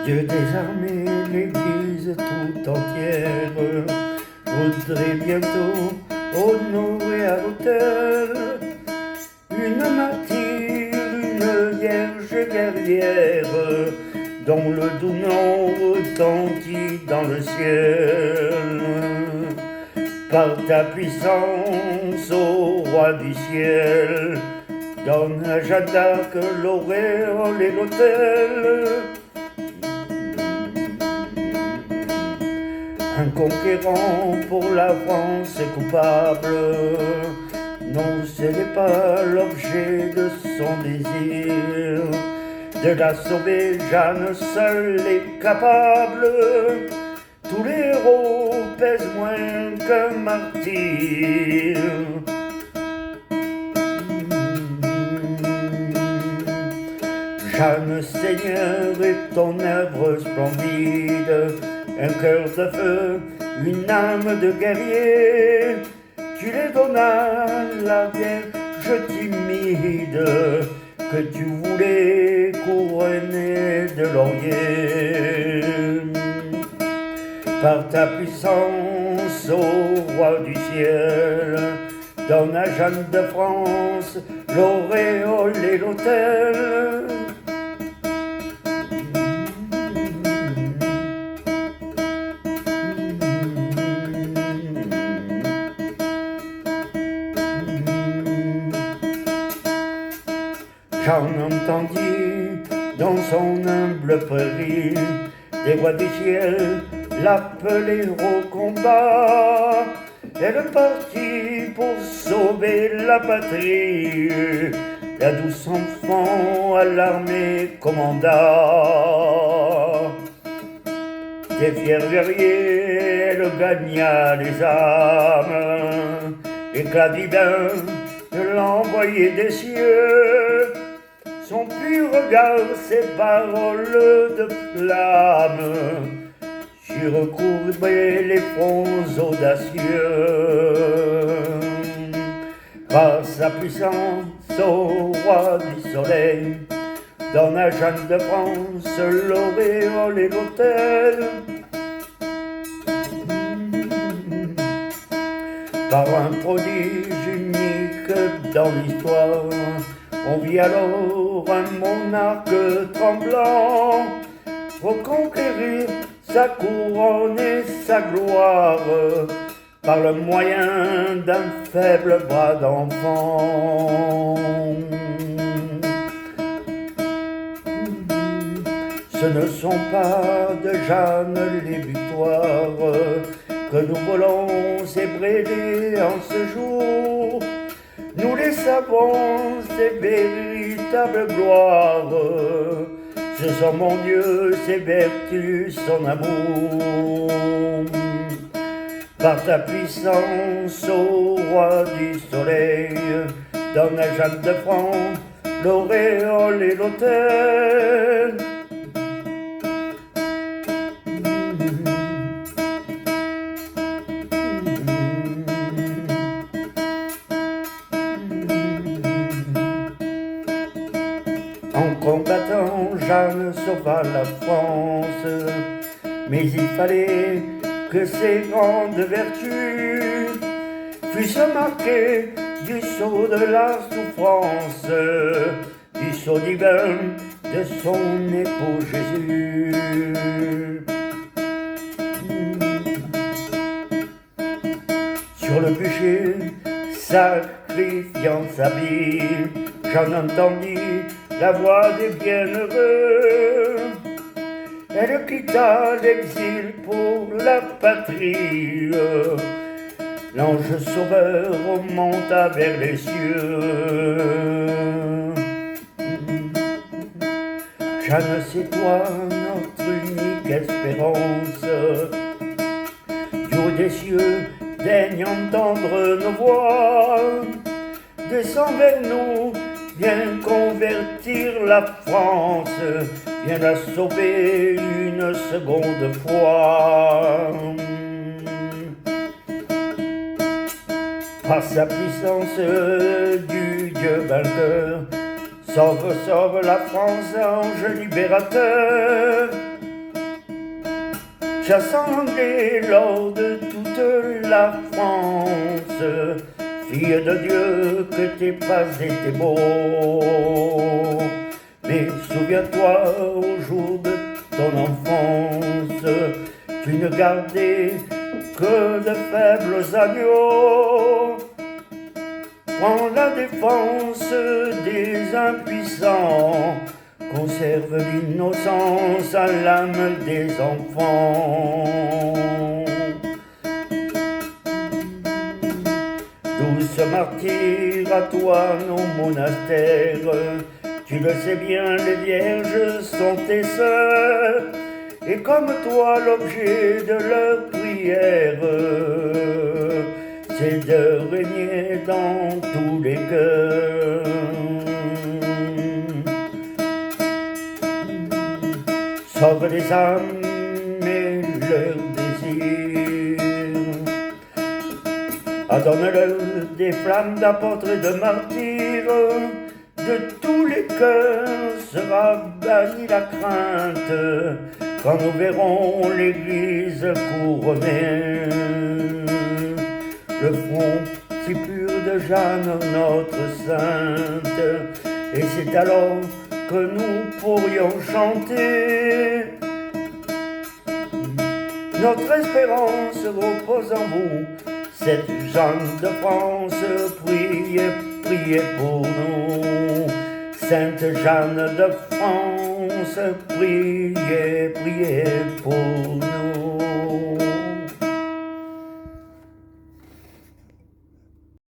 Dieu des armées, l'Église tout entière voudrait bientôt honorer à l'autel une martyre, une vierge guerrière, dont le doux nom retentit dans le ciel. Par ta puissance, ô roi du ciel, donne à Jeanne d'Arc l'auréole et l'autel. Un conquérant pour la France est coupable. Non, ce n'est pas l'objet de son désir. De la sauver, Jeanne seule est capable. Tous les héros pèsent moins qu'un martyr. Jeanne Seigneur est ton œuvre splendide, un cœur de feu, une âme de guerrier. Tu les donnas à la Vierge timide, que tu voulais couronner de laurier. Par ta puissance, ô roi du ciel, donne à Jeanne de France l'auréole et l'autel. J'en entendis dans son humble prairie des voix du ciel l'appeler au combat. Elle partit pour sauver la patrie, la douce enfant à l'armée commanda. Des fiers guerriers, elle gagna les âmes, éclat divin de l'envoyé des cieux. Son pur regard, ses paroles de flamme, surcourbaient les fronts audacieux. Par sa puissance, ô roi du soleil, donne à Jeanne de France l'auréole et l'autel. Par un prodige unique dans l'histoire, on vit alors un monarque tremblant reconquérir sa couronne et sa gloire par le moyen d'un faible bras d'enfant. Ce ne sont pas de Jeanne les victoires que nous voulons ébréder en ce jour. Nous les savons, ces véritables gloires. Ce sont mon Dieu, ses vertus, son amour. Par ta puissance, ô roi du soleil, donne à Jeanne de France l'auréole et l'autel. En combattant, Jeanne sauva la France, mais il fallait que ses grandes vertus fussent marquées du sceau de la souffrance, du sceau divin de son époux Jésus. Sur le bûcher, sacrifiant sa vie, j'en entendis la voix des bienheureux. Elle quitta l'exil pour la patrie. L'ange sauveur monta vers les cieux. Jeanne, c'est toi notre unique espérance. Du haut des cieux, daigne entendre nos voix. Descends vers nous, viens convertir la France, viens la sauver une seconde fois. Par sa puissance du Dieu vainqueur, sauve, sauve la France, ange libérateur. chassant dès lors de toute la France, fille de Dieu, que t'es pas été beau. Mais souviens-toi, au jour de ton enfance, tu ne gardais que de faibles agneaux. Prends la défense des impuissants, conserve l'innocence à l'âme des enfants. Douce martyr, à toi nos monastères, tu le sais bien, les vierges sont tes sœurs, et comme toi l'objet de leur prière, c'est de régner dans tous les cœurs. Sauve les âmes et leurs désirs, adonne-leur des flammes d'apôtres et de martyrs. De tous les cœurs sera bannie la crainte quand nous verrons l'Église couronnée. Le front si pur de Jeanne, notre sainte, et c'est alors que nous pourrions chanter. Notre espérance repose en vous, cette Jeanne de France, priez, priez pour nous. Sainte Jeanne de France, priez, priez pour nous.